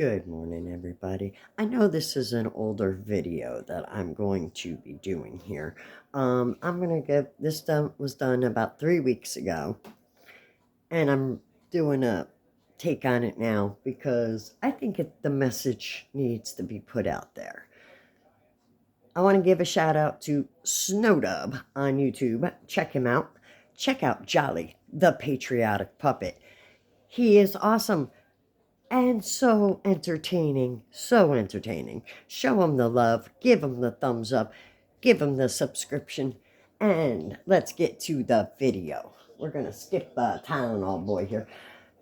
Good morning, everybody. I know this is an older video that I'm going to be doing here. I'm gonna get this done was done about 3 weeks ago, and I'm doing a take on it now because I think the message needs to be put out there. I want to give a shout out to Snowdub on YouTube. Check him out. Check out Jolly, the patriotic puppet. He is awesome. And so entertaining, so entertaining. Show them the love, give them the thumbs up, give them the subscription, and let's get to the video. We're going to skip Tylenol Boy here.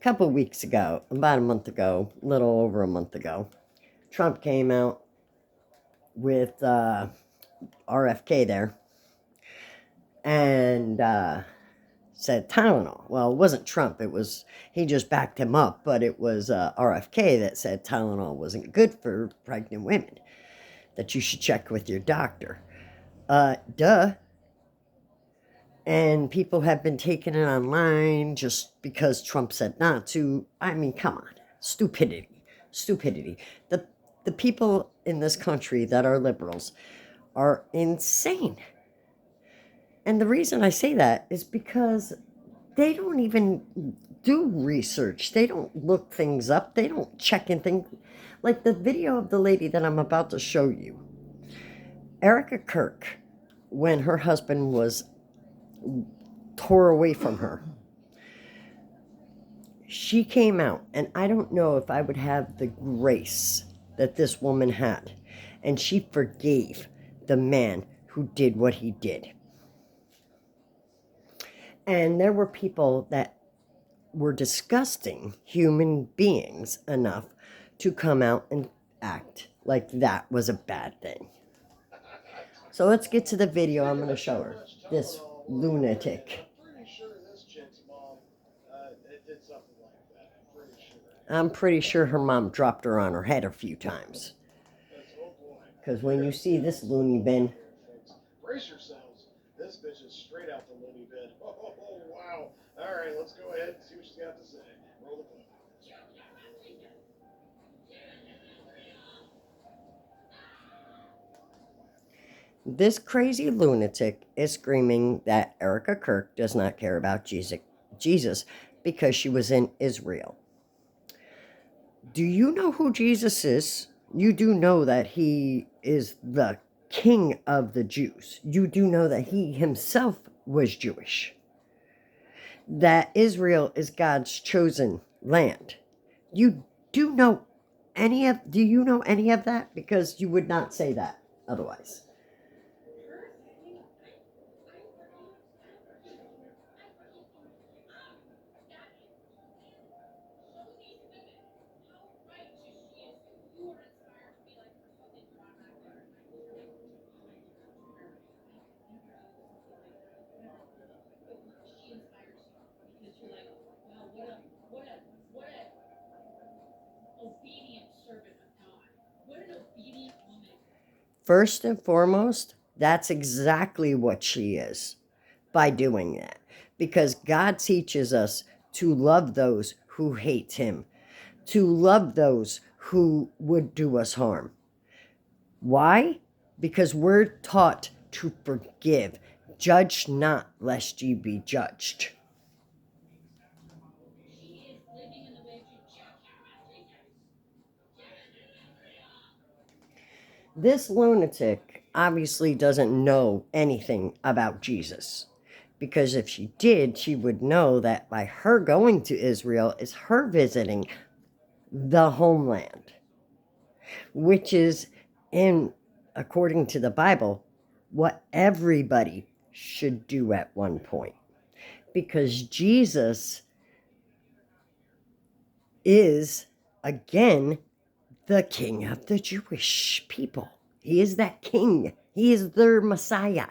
A couple weeks ago, about a month ago, a little over a month ago, Trump came out with RFK there and said Tylenol. Well, it wasn't Trump. He just backed him up, but it was RFK that said Tylenol wasn't good for pregnant women, that you should check with your doctor. Duh. And people have been taking it online just because Trump said not to. I mean, come on. Stupidity. Stupidity. The people in this country that are liberals are insane. And the reason I say that is because they don't even do research. They don't look things up. They don't check anything. Like the video of the lady that I'm about to show you, Erica Kirk, when her husband was tore away from her, she came out, and I don't know if I would have the grace that this woman had. And she forgave the man who did what he did. And there were people that were disgusting human beings enough to come out and act like that was a bad thing. So let's get to the video. I'm going to show her this lunatic. I'm pretty sure her mom dropped her on her head a few times. Because when you see this loony bin, brace yourselves. This bitch is straight out the loony bin. Oh, wow. All right, let's go ahead and see what she's got to say. Roll the clip. this crazy lunatic is screaming that Erica Kirk does not care about Jesus because she was in Israel. Do you know who Jesus is? You do know that he is the King of the Jews. You do know that he himself was Jewish. That Israel is God's chosen land. You do know do you know any of that? Because you would not say that otherwise. First and foremost, that's exactly what she is by doing that. Because God teaches us to love those who hate him, to love those who would do us harm. Why? Because we're taught to forgive. Judge not, lest ye be judged. This lunatic obviously doesn't know anything about Jesus. Because if she did, she would know that by her going to Israel is her visiting the homeland, which is, according to the Bible, what everybody should do at one point. Because Jesus is, again, the King of the Jewish people. He is that king. He is their Messiah.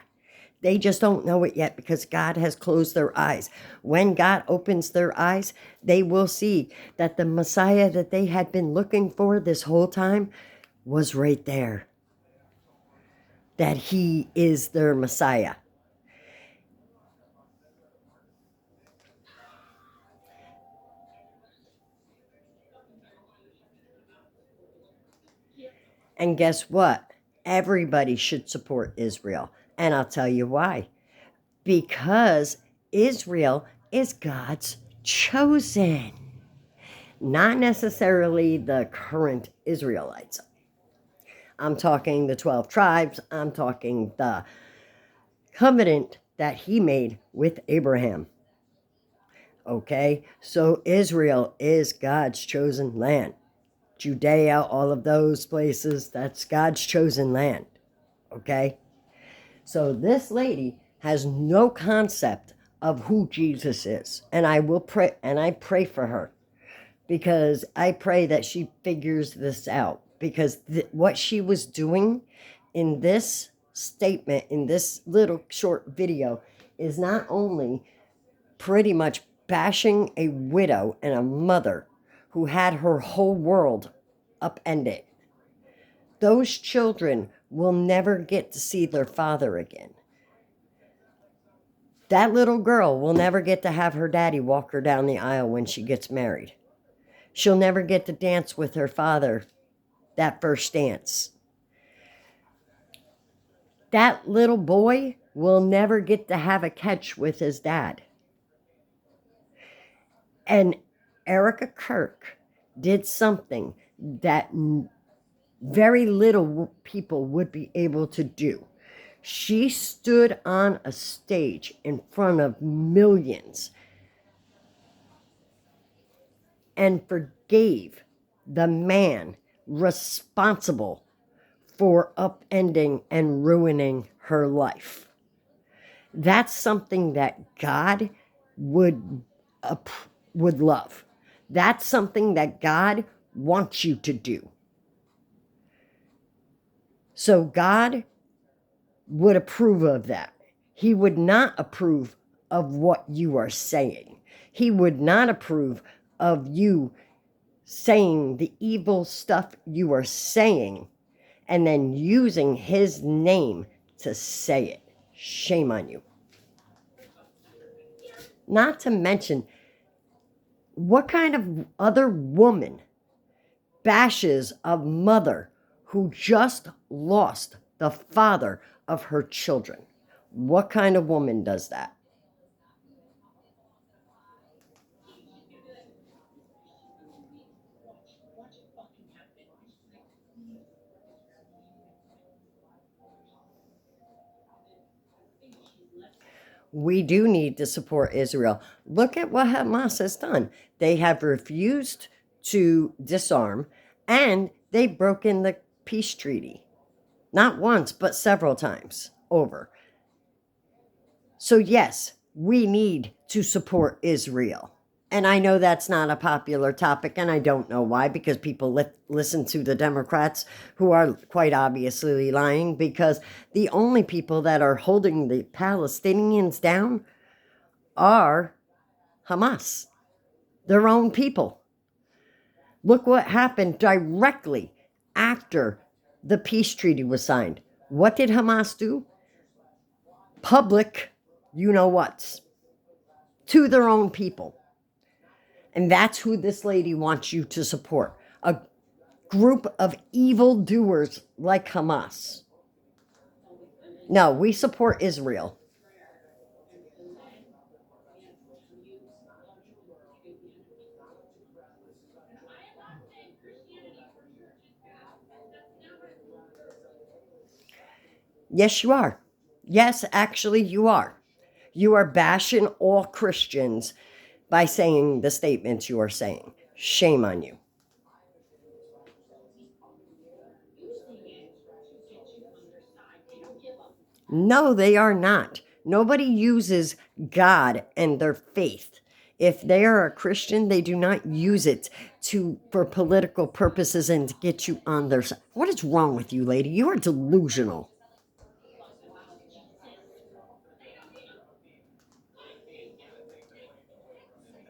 They just don't know it yet because God has closed their eyes. When God opens their eyes, they will see that the Messiah that they had been looking for this whole time was right there. That he is their Messiah. And guess what? Everybody should support Israel. And I'll tell you why. Because Israel is God's chosen, not necessarily the current Israelites. I'm talking the 12 tribes. I'm talking the covenant that he made with Abraham. Okay, so Israel is God's chosen land. Judea, all of those places, that's God's chosen land. Okay, so this lady has no concept of who Jesus is. And I will pray, and I pray for her, because I pray that she figures this out. Because what she was doing in this statement, in this little short video, is not only pretty much bashing a widow and a mother who had her whole world upended. Those children will never get to see their father again. That little girl will never get to have her daddy walk her down the aisle when she gets married. She'll never get to dance with her father, that first dance. That little boy will never get to have a catch with his dad. And Erica Kirk did something that very little people would be able to do. She stood on a stage in front of millions and forgave the man responsible for upending and ruining her life. That's something that God would love. That's something that God wants you to do. So God would approve of that. He would not approve of what you are saying. He would not approve of you saying the evil stuff you are saying and then using his name to say it. Shame on you. Not to mention, what kind of other woman bashes a mother who just lost the father of her children? What kind of woman does that? We do need to support Israel. Look at what Hamas has done. They have refused to disarm, and they've broken the peace treaty. Not once, but several times over. So yes, we need to support Israel. And I know that's not a popular topic, and I don't know why, because people listen to the Democrats, who are quite obviously lying, because the only people that are holding the Palestinians down are Hamas, their own people. Look what happened directly after the peace treaty was signed. What did Hamas do? Public, you know what, to their own people. And that's who this lady wants you to support. A group of evildoers like Hamas. No, we support Israel. Yes, you are. Yes, actually, you are. You are bashing all Christians by saying the statements you are saying. Shame on you. No, they are not. Nobody uses God and their faith. If they are a Christian, they do not use it for political purposes and to get you on their side. What is wrong with you, lady? You are delusional.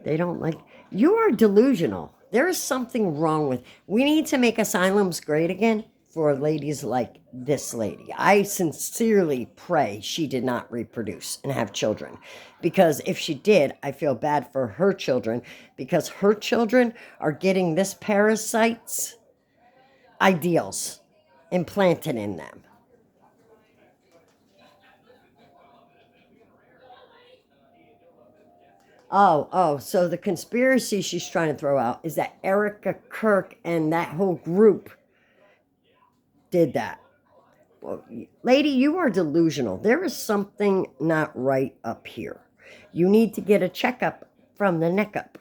They don't like... You are delusional. There is something wrong with... We need to make asylums great again for ladies like this lady. I sincerely pray she did not reproduce and have children. Because if she did, I feel bad for her children, because her children are getting this parasite's ideals. implanted in them. Oh, so the conspiracy she's trying to throw out is that Erica Kirk and that whole group did that. Well, lady, you are delusional. There is something not right up here. You need to get a checkup from the neck up.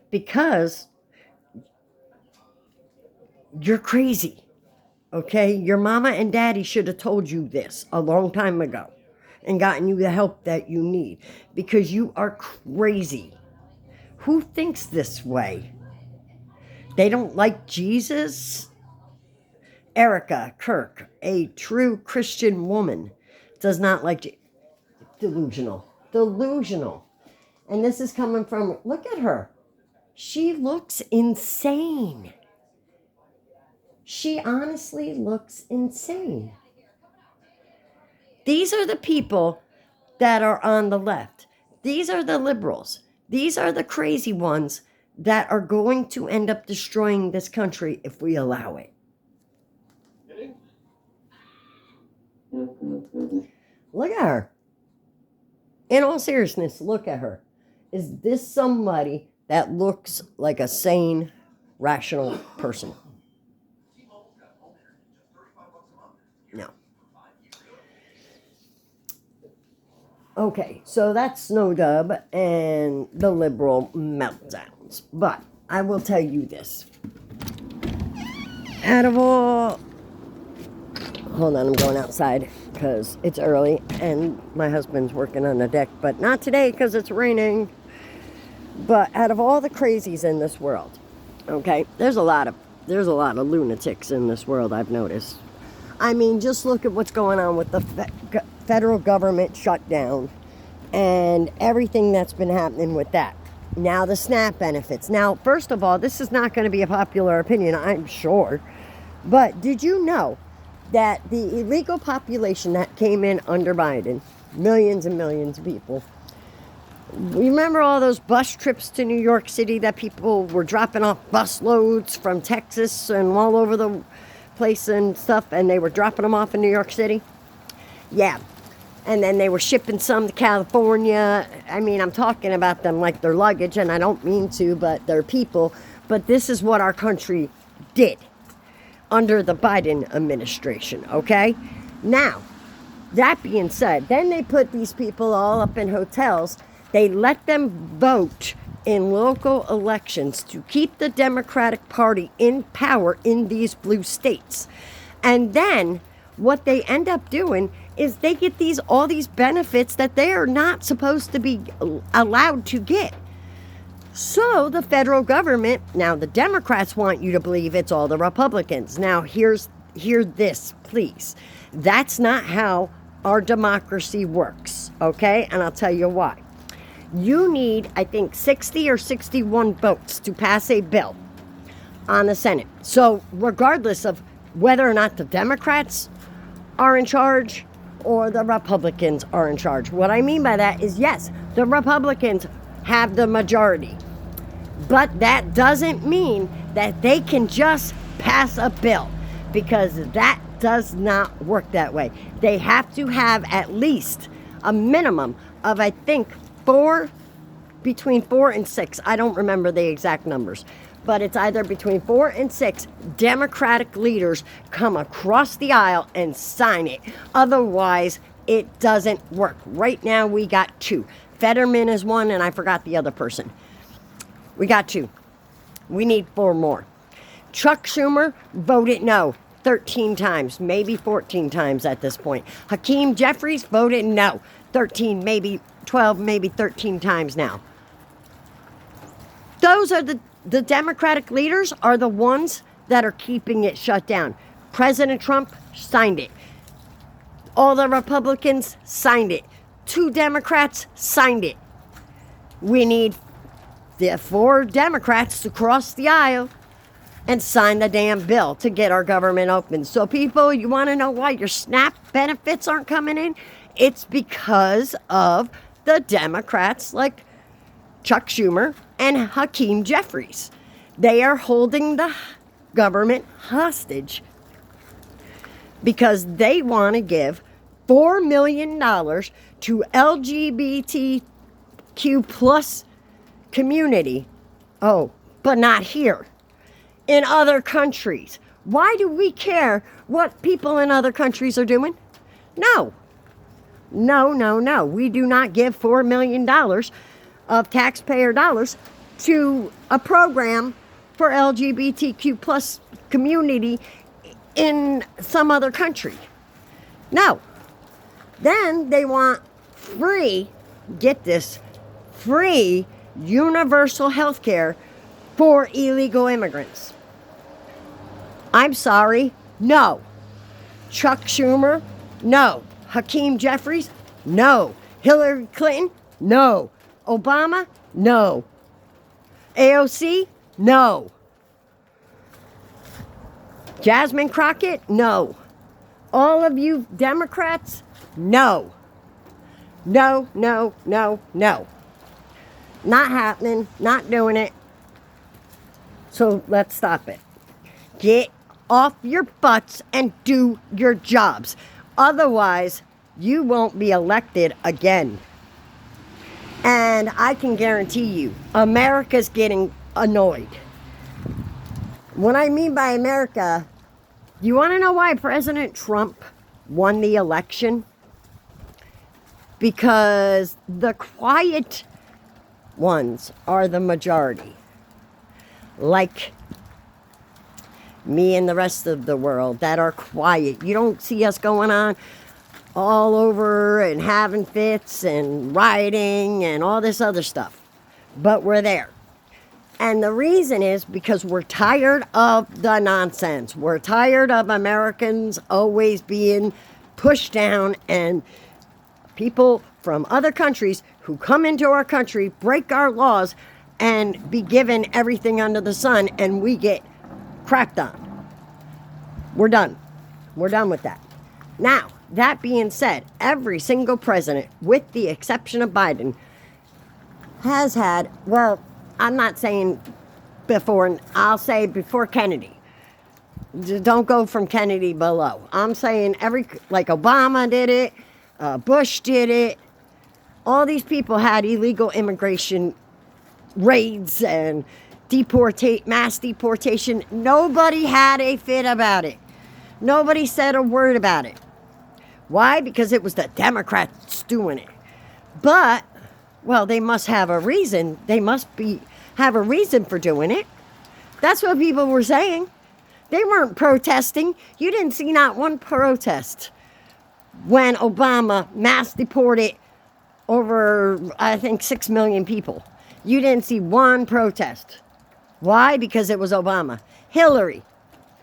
Because you're crazy. Okay? Your mama and daddy should have told you this a long time ago and gotten you the help that you need, because you are crazy. Who thinks this way? They don't like Jesus? Erica Kirk, a true Christian woman, does not like delusional. Delusional. And this is coming from, look at her. She looks insane. She honestly looks insane. These are the people that are on the left. These are the liberals. These are the crazy ones that are going to end up destroying this country if we allow it. Look at her. In all seriousness, look at her. Is this somebody that looks like a sane, rational person? No. Okay, so that's Snow Dub and the liberal meltdowns. But I will tell you this. Out of all... Hold on, I'm going outside because it's early and my husband's working on the deck, but not today because it's raining. But out of all the crazies in this world, okay, there's a lot of lunatics in this world, I've noticed. I mean, just look at what's going on with the federal government shutdown and everything that's been happening with that. Now the SNAP benefits. Now, first of all, this is not going to be a popular opinion, I'm sure. But did you know that the illegal population that came in under Biden, millions and millions of people, remember all those bus trips to New York City that people were dropping off bus loads from Texas and all over the place and stuff, and they were dropping them off in New York City? Yeah. And then they were shipping some to California. I mean, I'm talking about them like they're luggage, and I don't mean to, but they're people. But this is what our country did under the Biden administration, okay? Now, that being said, then they put these people all up in hotels. They let them vote in local elections to keep the Democratic Party in power in these blue states. And then what they end up doing is they get all these benefits that they are not supposed to be allowed to get. So the federal government, now the Democrats want you to believe it's all the Republicans. Now hear this, please. That's not how our democracy works, okay? And I'll tell you why. You need, I think, 60 or 61 votes to pass a bill on the Senate. So regardless of whether or not the Democrats are in charge or the Republicans are in charge. What I mean by that is, yes, the Republicans have the majority. But that doesn't mean that they can just pass a bill, because that does not work that way. They have to have at least a minimum of, I think, between 4 and 6. I don't remember the exact numbers, but it's either between 4 and 6 Democratic leaders come across the aisle and sign it. Otherwise, it doesn't work. Right now, we got 2. Fetterman is one, and I forgot the other person. We got 2. We need 4 more. Chuck Schumer voted no 13 times, maybe 14 times at this point. Hakeem Jeffries voted no 13, maybe 12, maybe 13 times now. Those are the Democratic leaders are the ones that are keeping it shut down. President Trump signed it. All the Republicans signed it. 2 Democrats signed it. We need the 4 Democrats to cross the aisle and sign the damn bill to get our government open. So people, you want to know why your SNAP benefits aren't coming in? It's because of the Democrats like Chuck Schumer and Hakeem Jeffries. They are holding the government hostage because they want to give $4 million to LGBTQ plus community. Oh, but not here. In other countries. Why do we care what people in other countries are doing? No. No, no, no. We do not give $4 million of taxpayer dollars to a program for LGBTQ plus community in some other country. No. Then they want free, get this, free universal health care for illegal immigrants. I'm sorry, no. Chuck Schumer, no. Hakeem Jeffries, no. Hillary Clinton, no. Obama, no. AOC, no. Jasmine Crockett, no. All of you Democrats, no. No, no, no, no. Not happening, not doing it. So let's stop it. Get off your butts and do your jobs. Otherwise, you won't be elected again. And I can guarantee you, America's getting annoyed. What I mean by America, you want to know why President Trump won the election? Because the quiet ones are the majority. Like me and the rest of the world that are quiet. You don't see us going on all over and having fits and rioting and all this other stuff. But we're there. And the reason is because we're tired of the nonsense. We're tired of Americans always being pushed down and people from other countries who come into our country, break our laws, and be given everything under the sun, and we get crapped on. We're done. We're done with that. Now, that being said, every single president, with the exception of Biden, has had, well, I'm not saying before, I'll say before Kennedy. Don't go from Kennedy below. I'm saying like Obama did it, Bush did it. All these people had illegal immigration raids and mass deportation. Nobody had a fit about it. Nobody said a word about it. Why? Because it was the Democrats doing it. But, well, they must have a reason. They must have a reason for doing it. That's what people were saying. They weren't protesting. You didn't see not one protest when Obama mass deported over, I think, 6 million people. You didn't see one protest. Why? Because it was Obama. Hillary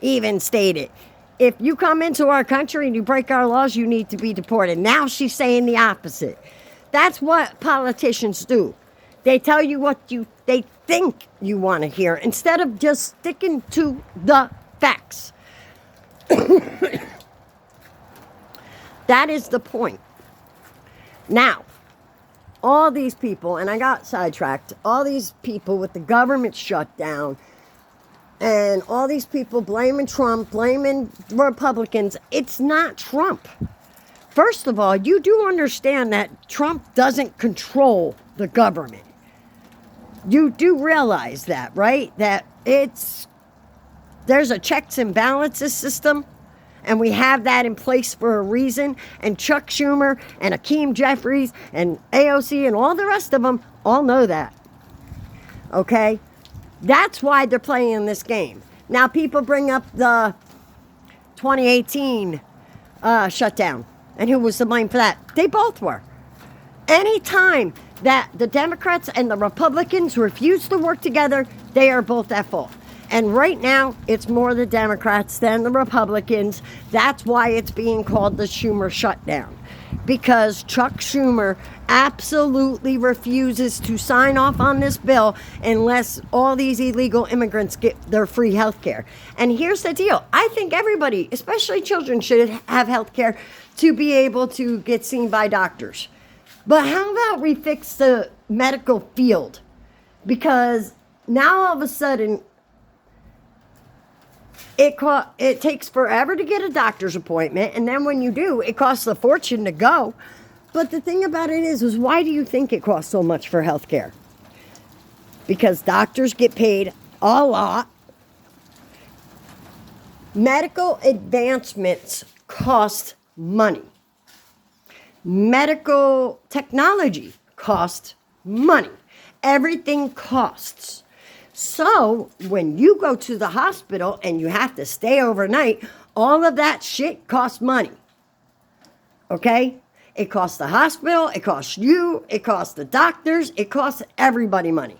even stated, if you come into our country and you break our laws, you need to be deported. Now she's saying the opposite. That's what politicians do. They tell you what they think you want to hear instead of just sticking to the facts. That is the point. Now, all these people, and I got sidetracked, all these people with the government shutdown, and all these people blaming Trump, blaming Republicans, it's not Trump. First of all, you do understand that Trump doesn't control the government. You do realize that, right? That there's a checks and balances system, and we have that in place for a reason. And Chuck Schumer and Hakeem Jeffries and AOC and all the rest of them all know that. Okay? That's why they're playing this game. Now, people bring up the 2018 shutdown. And who was to blame for that? They both were. Anytime that the Democrats and the Republicans refuse to work together, they are both at fault. And right now, it's more the Democrats than the Republicans. That's why it's being called the Schumer shutdown. Because Chuck Schumer absolutely refuses to sign off on this bill unless all these illegal immigrants get their free health care. And here's the deal. I think everybody, especially children, should have health care to be able to get seen by doctors. But how about we fix the medical field? Because now all of a sudden, It takes forever to get a doctor's appointment, and then when you do, it costs a fortune to go. But the thing about it is why do you think it costs so much for health care? Because doctors get paid a lot. Medical advancements cost money. Medical technology costs money. Everything costs. So when you go to the hospital and you have to stay overnight, all of that shit costs money. Okay? It costs the hospital, it costs you, it costs the doctors, it costs everybody money.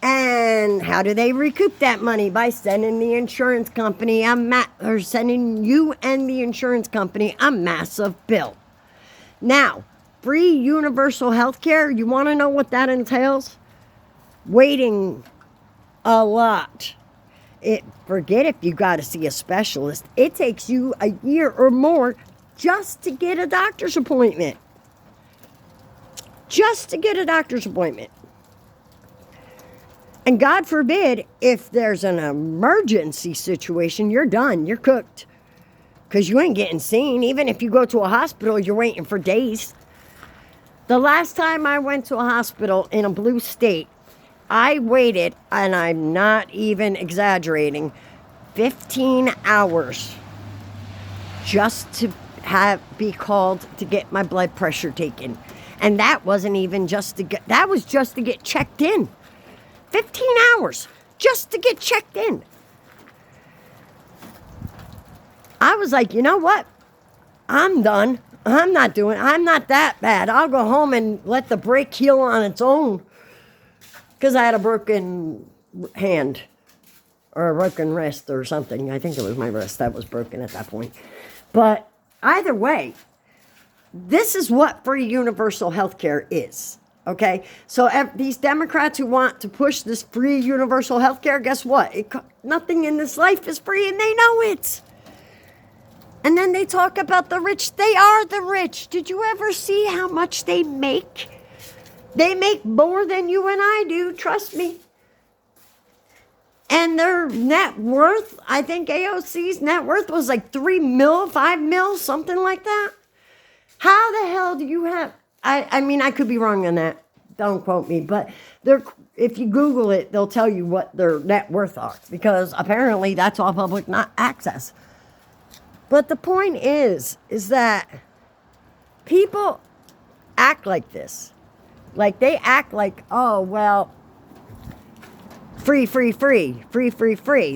And how do they recoup that money? By sending the insurance company or sending you and the insurance company a massive bill. Now, free universal health care, you want to know what that entails? Waiting a lot. Forget if you got to see a specialist. It takes you a year or more just to get a doctor's appointment. Just to get a doctor's appointment. And God forbid, if there's an emergency situation, you're done. You're cooked. Because you ain't getting seen. Even if you go to a hospital, you're waiting for days. The last time I went to a hospital in a blue state, I waited, and I'm not even exaggerating, 15 hours just to be called to get my blood pressure taken. And that wasn't even that was just to get checked in. 15 hours just to get checked in. I was like, you know what? I'm done. I'm not that bad. I'll go home and let the break heal on its own. Because I had a broken hand or a broken wrist or something. I think it was my wrist that was broken at that point. But either way, this is what free universal health care is. Okay? So these Democrats who want to push this free universal health care, guess what? Nothing in this life is free, and they know it. And then they talk about the rich. They are the rich. Did you ever see how much they make? They make more than you and I do, trust me. And their net worth, I think AOC's net worth was like 3 mil, 5 mil, something like that. How the hell do you have... I mean, I could be wrong on that. Don't quote me. But if you Google it, they'll tell you what their net worth are. Because apparently that's all public not access. But the point is that people act like this. Like, they act like, oh, well, free.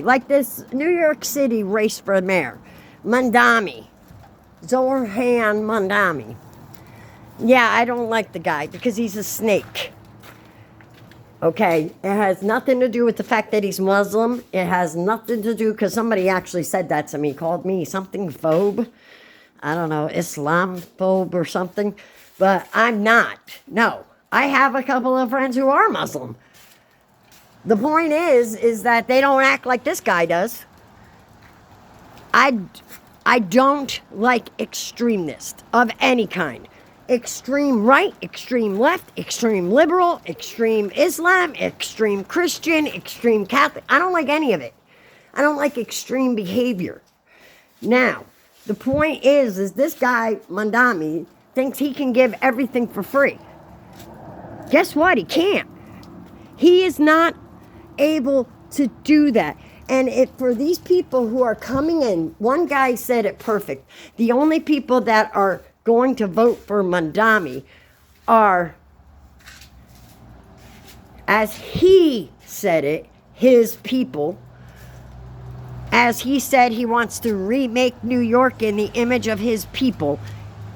Like this New York City race for mayor. Mamdani. Zoran Mamdani. Yeah, I don't like the guy because he's a snake. Okay? It has nothing to do with the fact that he's Muslim. It has nothing to do, because somebody actually said that to me, called me something phobe. I don't know, Islam phobe or something. But I'm not. No. I have a couple of friends who are Muslim. The point is that they don't act like this guy does. I don't like extremists of any kind. Extreme right, extreme left, extreme liberal, extreme Islam, extreme Christian, extreme Catholic. I don't like any of it. I don't like extreme behavior. Now, the point is this guy, Mamdani, thinks he can give everything for free. Guess what? He can't. He is not able to do that. And for these people who are coming in, one guy said it perfect. The only people that are going to vote for Mamdani are, as he said it, his people. As he said, he wants to remake New York in the image of his people.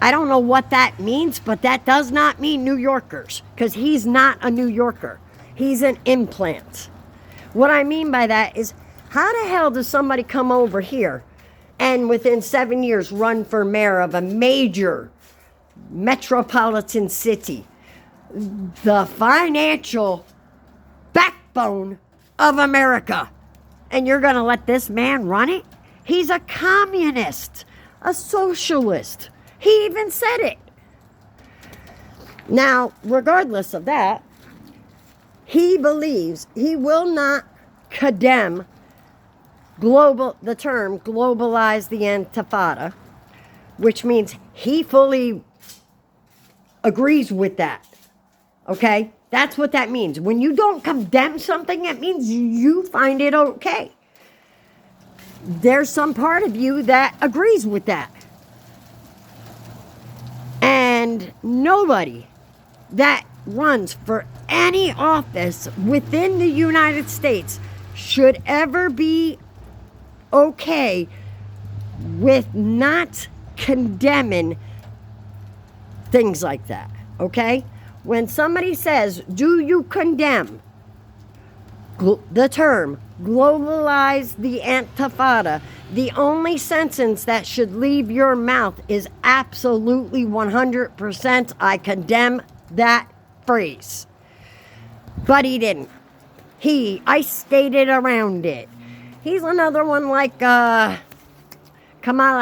I don't know what that means, but that does not mean New Yorkers, because he's not a New Yorker. He's an implant. What I mean by that is, how the hell does somebody come over here and within 7 years run for mayor of a major metropolitan city, the financial backbone of America, and you're going to let this man run it? He's a communist, a socialist. He even said it. Now, regardless of that, he believes he will not condemn the term globalize the Intifada, which means he fully agrees with that. Okay? That's what that means. When you don't condemn something, it means you find it okay. There's some part of you that agrees with that. And nobody that runs for any office within the United States should ever be okay with not condemning things like that. Okay? When somebody says, do you condemn the term globalize the Intifada, the only sentence that should leave your mouth is absolutely 100% I condemn that phrase. But he didn't. He ice skated around it. He's another one like Kamala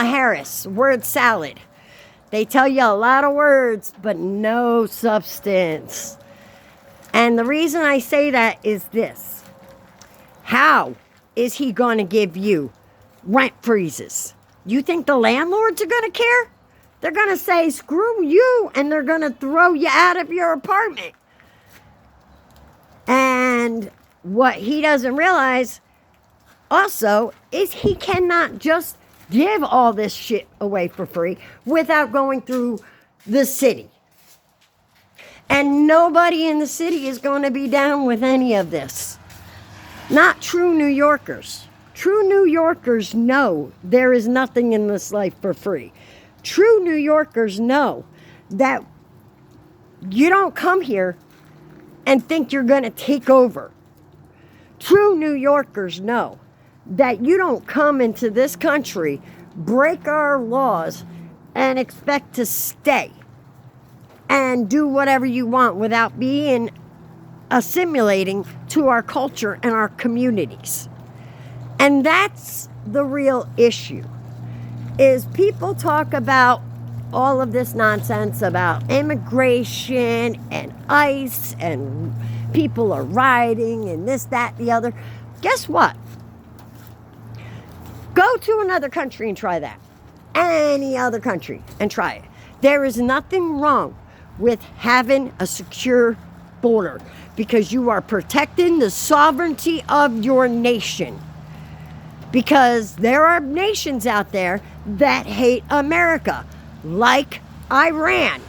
Harris, word salad. They tell you a lot of words, but no substance. And the reason I say that is this. How is he going to give you rent freezes? You think the landlords are going to care? They're going to say, screw you, and they're going to throw you out of your apartment. And what he doesn't realize also is he cannot just give all this shit away for free without going through the city. And nobody in the city is going to be down with any of this. Not true New Yorkers. True New Yorkers know there is nothing in this life for free. True New Yorkers know that you don't come here and think you're going to take over. True New Yorkers know that you don't come into this country, break our laws, and expect to stay and do whatever you want without being assimilating to our culture and our communities. And that's the real issue, is people talk about all of this nonsense about immigration and ICE and people are rioting and this, that, the other. Guess what? Go to another country and try that. Any other country and try it. There is nothing wrong with having a secure border because you are protecting the sovereignty of your nation. Because there are nations out there that hate America, like Iran.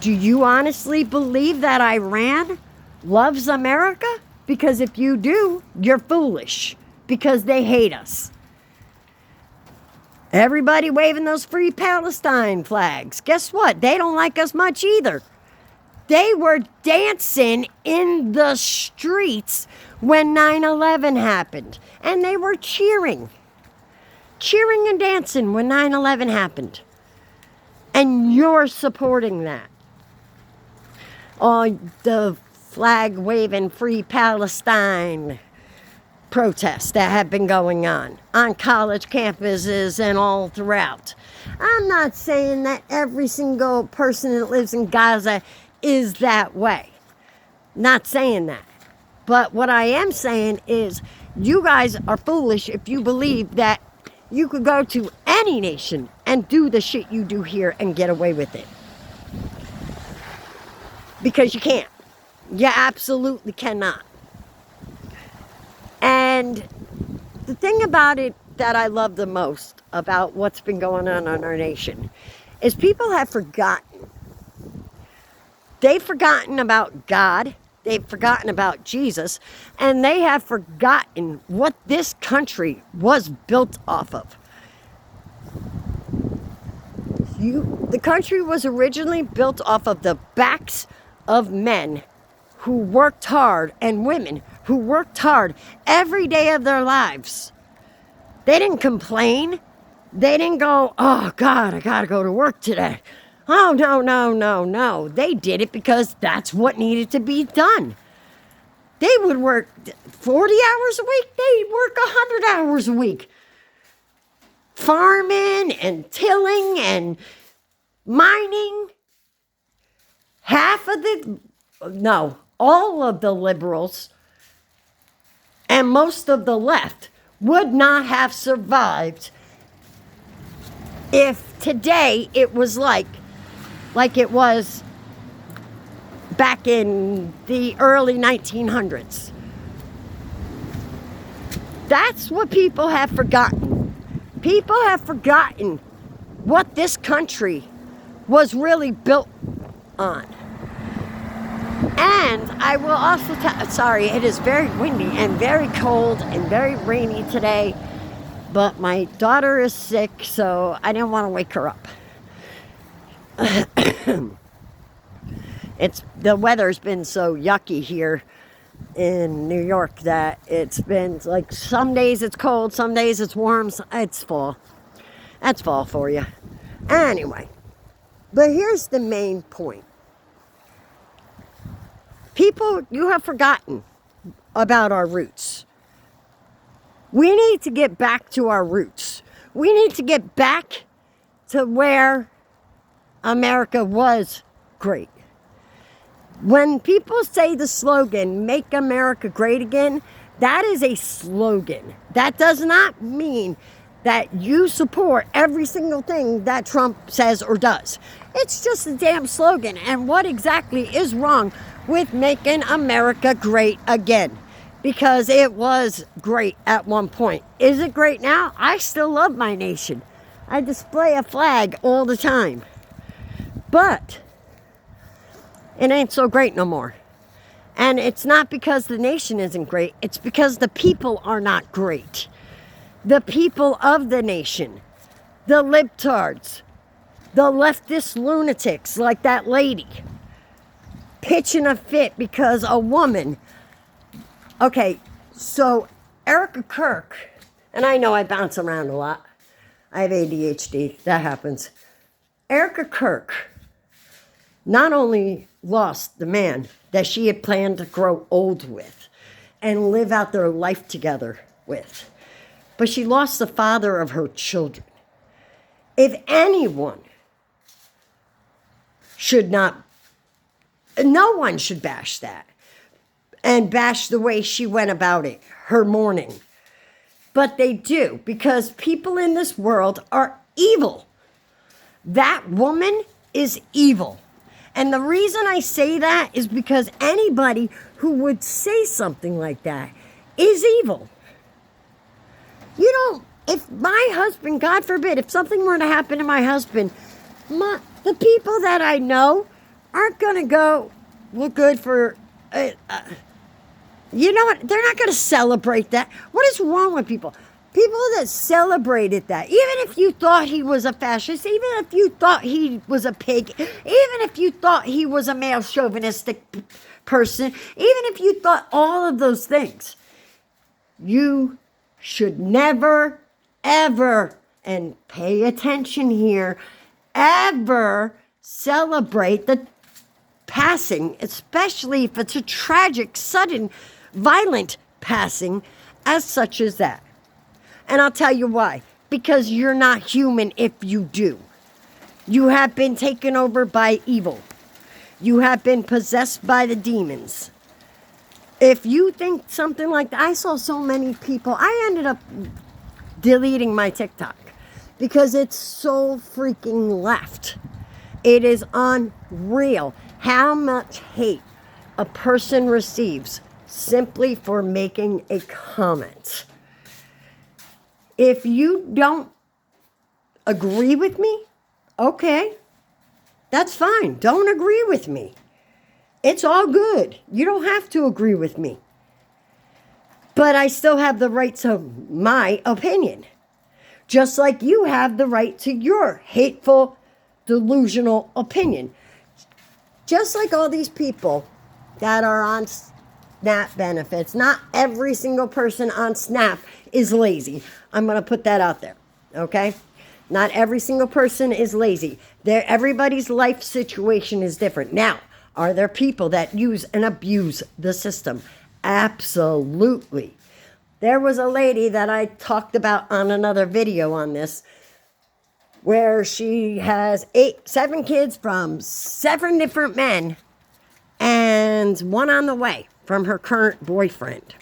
Do you honestly believe that Iran loves America? Because if you do, you're foolish, because they hate us. Everybody waving those free Palestine flags. Guess what? They don't like us much either. They were dancing in the streets when 9/11 happened. And they were cheering and dancing when 9/11 happened. And you're supporting that. Oh, the flag waving free Palestine protests that have been going on college campuses and all throughout. I'm not saying that every single person that lives in Gaza is that way. Not saying that. But what I am saying is you guys are foolish if you believe that you could go to any nation and do the shit you do here and get away with it. Because you can't. You absolutely cannot. And the thing about it that I love the most about what's been going on in our nation is people have forgotten. They've forgotten about God. They've forgotten about Jesus. And they have forgotten what this country was built off of. The country was originally built off of the backs of men who worked hard and women who worked hard every day of their lives. They didn't complain. They didn't go, oh God, I gotta go to work today. Oh, no. They did it because that's what needed to be done. They would work 40 hours a week. They'd work 100 hours a week. Farming and tilling and mining. All of the liberals and most of the left would not have survived if today it was like it was back in the early 1900s. That's what people have forgotten. People have forgotten what this country was really built on. And I will also sorry, it is very windy and very cold and very rainy today, but my daughter is sick, so I didn't want to wake her up. The weather's been so yucky here in New York that it's been like some days it's cold, some days it's warm, it's fall. That's fall for you. Anyway, but here's the main point. People, you have forgotten about our roots. We need to get back to our roots. We need to get back to where America was great. When people say the slogan, "Make America Great Again," that is a slogan. That does not mean that you support every single thing that Trump says or does. It's just a damn slogan. And what exactly is wrong with making America great again? Because it was great at one point. Is it great now? I still love my nation. I display a flag all the time. But it ain't so great no more. And it's not because the nation isn't great. It's because the people are not great. The people of the nation, the libtards, the leftist lunatics like that lady, pitching a fit because a woman. Okay, so Erica Kirk, and I know I bounce around a lot. I have ADHD, that happens. Erica Kirk not only lost the man that she had planned to grow old with and live out their life together with, but she lost the father of her children. If anyone should not, no one should bash that and bash the way she went about it, her mourning. But they do, because people in this world are evil. That woman is evil. And the reason I say that is because anybody who would say something like that is evil. You don't, if my husband, God forbid, if something were to happen to my husband, the people that I know aren't going to go, well, good for, you know what, they're not going to celebrate that. What is wrong with people? People that celebrated that, even if you thought he was a fascist, even if you thought he was a pig, even if you thought he was a male chauvinistic person, even if you thought all of those things, you should never, ever, and pay attention here, ever celebrate the passing, especially if it's a tragic, sudden, violent passing as such as that. And I'll tell you why. Because you're not human if you do. You have been taken over by evil. You have been possessed by the demons. If you think something like that, I saw so many people, I ended up deleting my TikTok because it's so freaking left. It is unreal how much hate a person receives simply for making a comment. If you don't agree with me, okay, that's fine. Don't agree with me. It's all good. You don't have to agree with me. But I still have the right to my opinion. Just like you have the right to your hateful, delusional opinion. Just like all these people that are on SNAP benefits. Not every single person on SNAP is lazy. I'm going to put that out there, okay? Not every single person is lazy. Everybody's life situation is different. Now, are there people that use and abuse the system? Absolutely. There was a lady that I talked about on another video on this, where she has 7 kids from 7 different men and 1 on the way from her current boyfriend.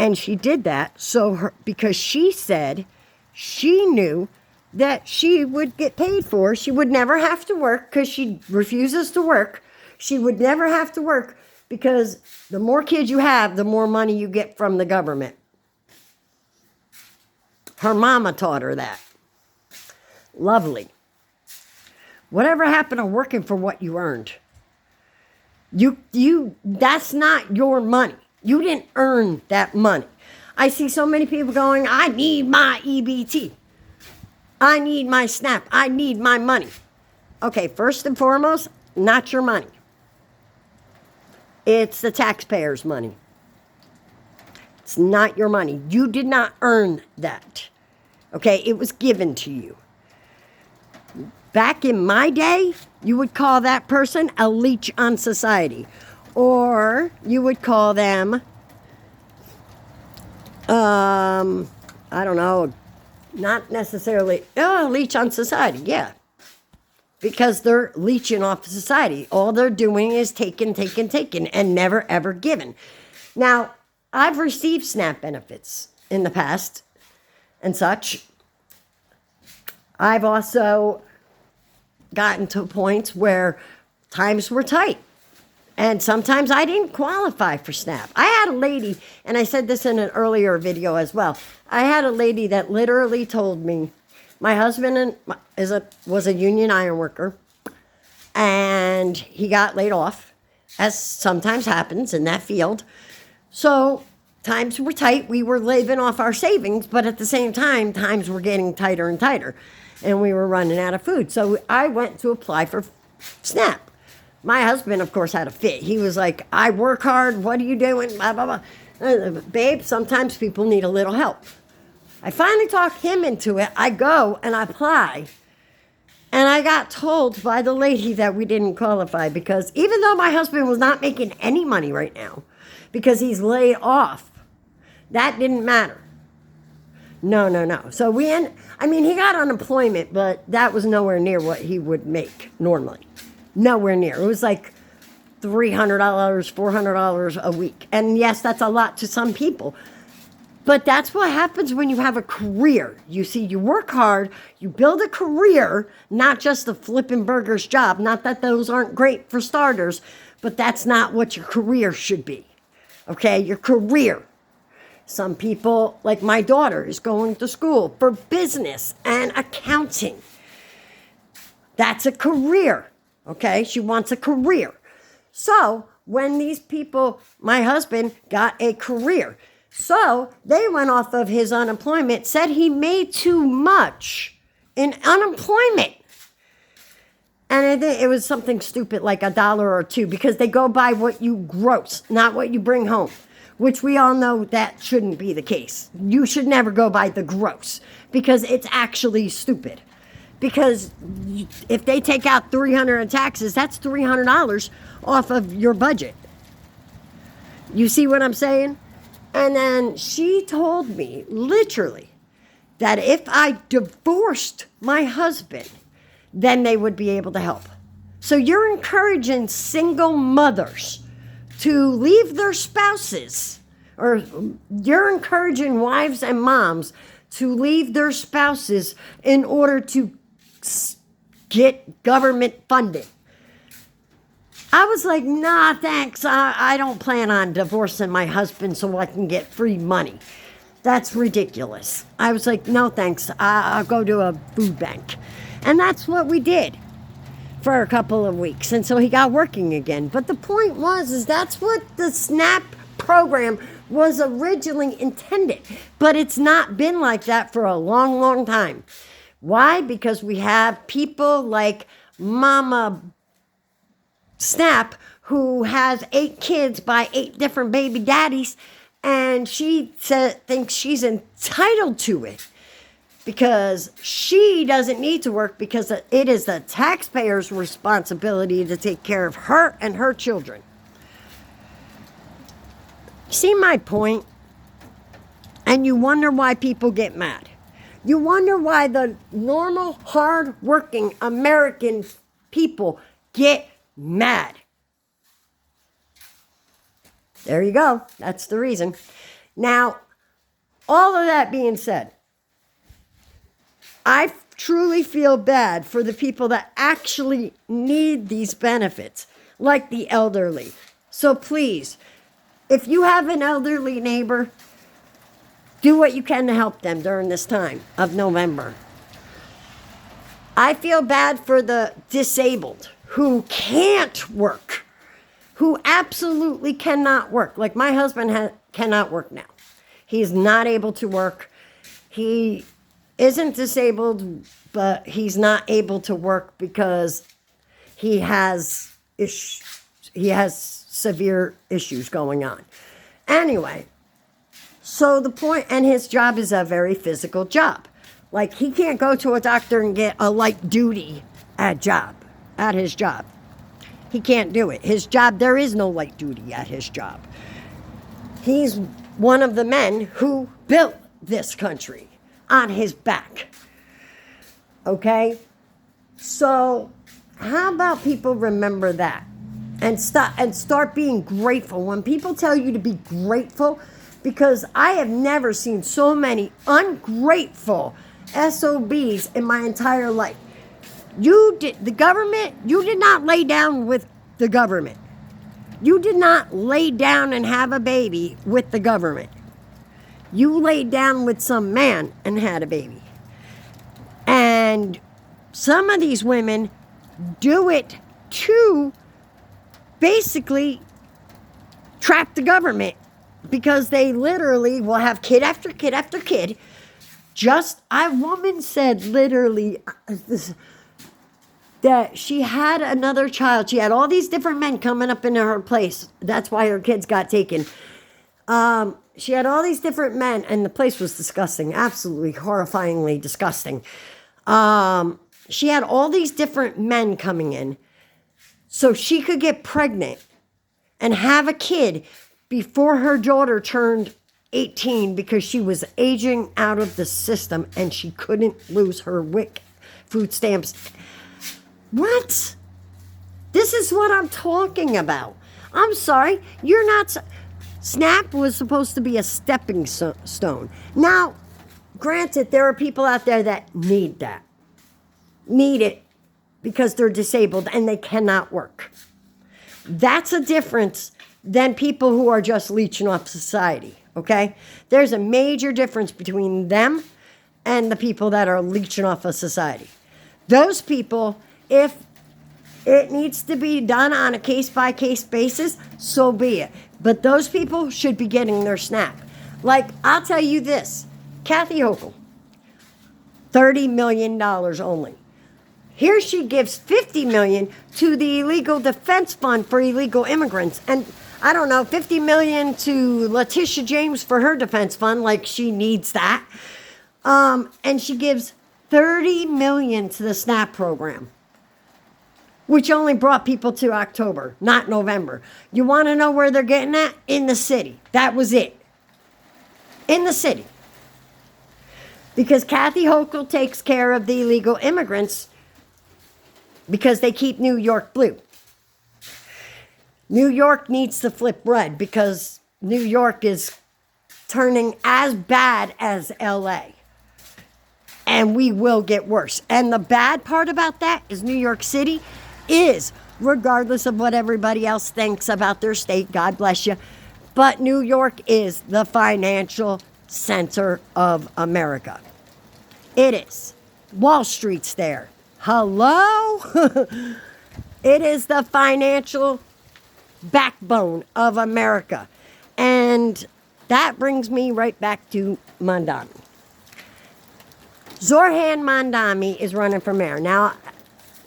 And she did that because she said she knew that she would get paid for. She would never have to work because she refuses to work. She would never have to work because the more kids you have, the more money you get from the government. Her mama taught her that. Lovely. Whatever happened to working for what you earned? That's not your money. You didn't earn that money. I see so many people going, I need my EBT. I need my SNAP. I need my money. Okay, first and foremost, not your money. It's the taxpayers' money. It's not your money. You did not earn that. Okay, it was given to you. Back in my day, you would call that person a leech on society. Or you would call them, I don't know, not necessarily, leech on society, yeah. Because they're leeching off society. All they're doing is taking, and never, ever giving. Now, I've received SNAP benefits in the past and such. I've also gotten to points where times were tight. And sometimes I didn't qualify for SNAP. I had a lady, and I said this in an earlier video as well. I had a lady that literally told me, my husband was a union iron worker, and he got laid off, as sometimes happens in that field. So times were tight. We were living off our savings, but at the same time, times were getting tighter and tighter, and we were running out of food. So I went to apply for SNAP. My husband, of course, had a fit. He was like, I work hard. What are you doing? Blah, blah, blah. Babe, sometimes people need a little help. I finally talked him into it. I go and I apply. And I got told by the lady that we didn't qualify because even though my husband was not making any money right now because he's laid off, that didn't matter. No. So he got unemployment, but that was nowhere near what he would make normally. Nowhere near. It was like $300, $400 a week. And yes, that's a lot to some people. But that's what happens when you have a career. You see, you work hard, you build a career, not just a flipping burgers job. Not that those aren't great for starters, but that's not what your career should be. Okay, your career. Some people, like my daughter, is going to school for business and accounting. That's a career. Okay, she wants a career. So when these people, my husband got a career. So they went off of his unemployment, said he made too much in unemployment. And I think it was something stupid like $1 or $2 because they go by what you gross, not what you bring home, which we all know that shouldn't be the case. You should never go by the gross because it's actually stupid. Because if they take out $300 in taxes, that's $300 off of your budget. You see what I'm saying? And then she told me, literally, that if I divorced my husband, then they would be able to help. So you're encouraging single mothers to leave their spouses, or you're encouraging wives and moms to leave their spouses in order to get government funding. I was like, nah, thanks. I don't plan on divorcing my husband so I can get free money. That's ridiculous. I was like, no, thanks. I'll go to a food bank. And that's what we did for a couple of weeks until he got working again. But the point is that's what the SNAP program was originally intended. But it's not been like that for a long, long time. Why? Because we have people like Mama Snap, who has 8 kids by 8 different baby daddies, and she thinks she's entitled to it because she doesn't need to work because it is the taxpayer's responsibility to take care of her and her children. See my point? And you wonder why people get mad. You wonder why the normal, hard-working American people get mad. There you go. That's the reason. Now, all of that being said, I truly feel bad for the people that actually need these benefits, like the elderly. So please, if you have an elderly neighbor, do what you can to help them during this time of November. I feel bad for the disabled who can't work, who absolutely cannot work. Like my husband cannot work now. He's not able to work. He isn't disabled, but he's not able to work because he has severe issues going on. Anyway, so the point, and his job is a very physical job. Like he can't go to a doctor and get a light duty at his job. He can't do it. His job, there is no light duty at his job. He's one of the men who built this country on his back. Okay? So how about people remember that and start being grateful when people tell you to be grateful, because I have never seen so many ungrateful SOBs in my entire life. You did not lay down with the government. You did not lay down and have a baby with the government. You laid down with some man and had a baby. And some of these women do it to basically trap the government, because they literally will have kid after kid after kid. A woman said literally that she had another child. She had all these different men coming up into her place. That's why her kids got taken. She had all these different men, and the place was disgusting, absolutely horrifyingly disgusting. She had all these different men coming in so she could get pregnant and have a kid before her daughter turned 18, because she was aging out of the system and she couldn't lose her WIC food stamps. What? This is what I'm talking about. I'm sorry, you're not... SNAP was supposed to be a stepping stone. Now, granted, there are people out there that need it because they're disabled and they cannot work. That's a difference than people who are just leeching off society, okay? There's a major difference between them and the people that are leeching off of society. Those people, if it needs to be done on a case-by-case basis, so be it. But those people should be getting their SNAP. Like, I'll tell you this, Kathy Hochul, $30 million only. Here she gives $50 million to the Illegal Defense Fund for illegal immigrants. And I don't know, $50 million to Letitia James for her defense fund, like she needs that. And she gives $30 million to the SNAP program, which only brought people to October, not November. You want to know where they're getting that? In the city. That was it. In the city. Because Kathy Hochul takes care of the illegal immigrants because they keep New York blue. New York needs to flip red because New York is turning as bad as LA. And we will get worse. And the bad part about that is New York City is, regardless of what everybody else thinks about their state, God bless you, but New York is the financial center of America. It is. Wall Street's there. Hello? It is the financial backbone of America. And that brings me right back to Mamdani. Zoran Mamdani is running for mayor. Now,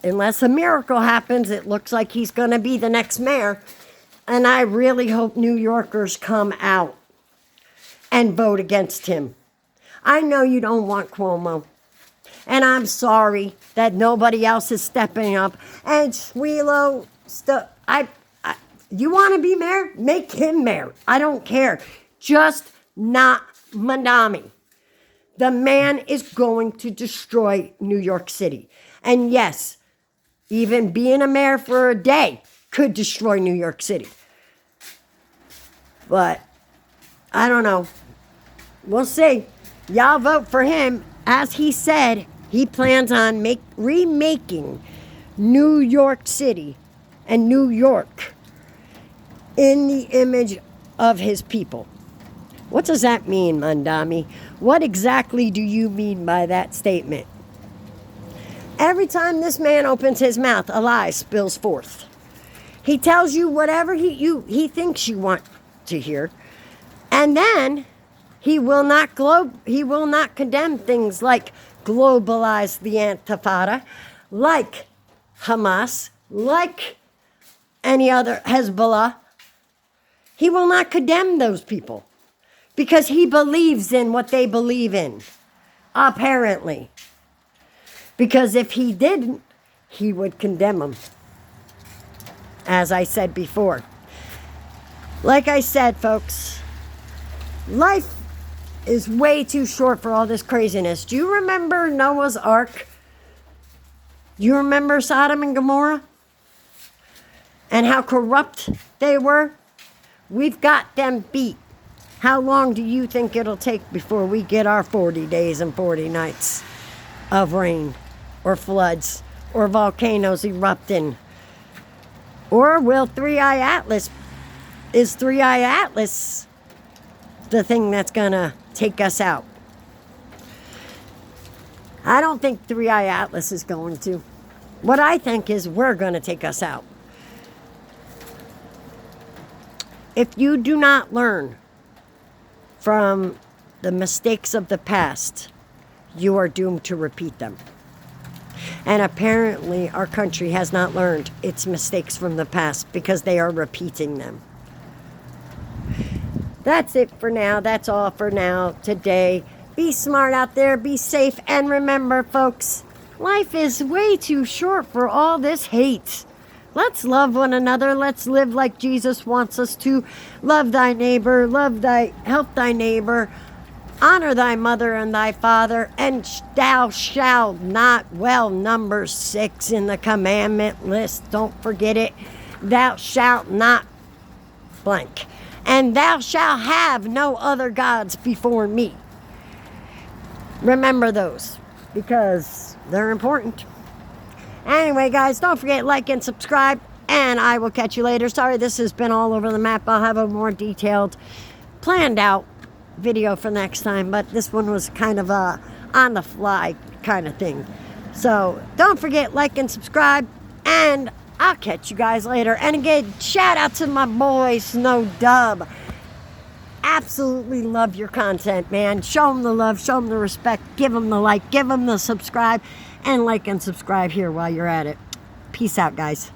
unless a miracle happens, it looks like he's going to be the next mayor. And I really hope New Yorkers come out and vote against him. I know you don't want Cuomo. And I'm sorry that nobody else is stepping up. And Suelo, you want to be mayor? Make him mayor. I don't care. Just not Mamdani. The man is going to destroy New York City. And yes, even being a mayor for a day could destroy New York City. But I don't know. We'll see. Y'all vote for him. As he said, he plans on remaking New York City and New York in the image of his people. What does that mean, Mandami? What exactly do you mean by that statement? Every time this man opens his mouth, a lie spills forth. He tells you whatever he thinks you want to hear, and then he will not condemn things like globalize the Intifada, like Hamas, like any other Hezbollah. He will not condemn those people because he believes in what they believe in, apparently. Because if he didn't, he would condemn them. As I said before. Like I said, folks, life is way too short for all this craziness. Do you remember Noah's Ark? You remember Sodom and Gomorrah? And how corrupt they were? We've got them beat. How long do you think it'll take before we get our 40 days and 40 nights of rain or floods or volcanoes erupting? Or will Three-Eye Atlas, is Three-Eye Atlas the thing that's gonna take us out? I don't think Three-Eye Atlas is going to. What I think is we're gonna take us out. If you do not learn from the mistakes of the past, you are doomed to repeat them. And apparently our country has not learned its mistakes from the past because they are repeating them. That's it for now. That's all for now today. Be smart out there. Be safe. And remember, folks, life is way too short for all this hate. Let's love one another. Let's live like Jesus wants us to. Love thy neighbor. Help thy neighbor. Honor thy mother and thy father, and thou shalt not, well, number 6 in the commandment list, don't forget it. Thou shalt not blank. And thou shalt have no other gods before me. Remember those, because they're important. Anyway, guys, don't forget, like and subscribe, and I will catch you later. Sorry, this has been all over the map. I'll have a more detailed, planned out video for next time, but this one was kind of a on the fly kind of thing. So don't forget, like and subscribe, and I'll catch you guys later. And again, shout out to my boy Snow Dub. Absolutely love your content, man. Show him the love, show him the respect, give him the like, give him the subscribe, and like and subscribe here while you're at it. Peace out, guys.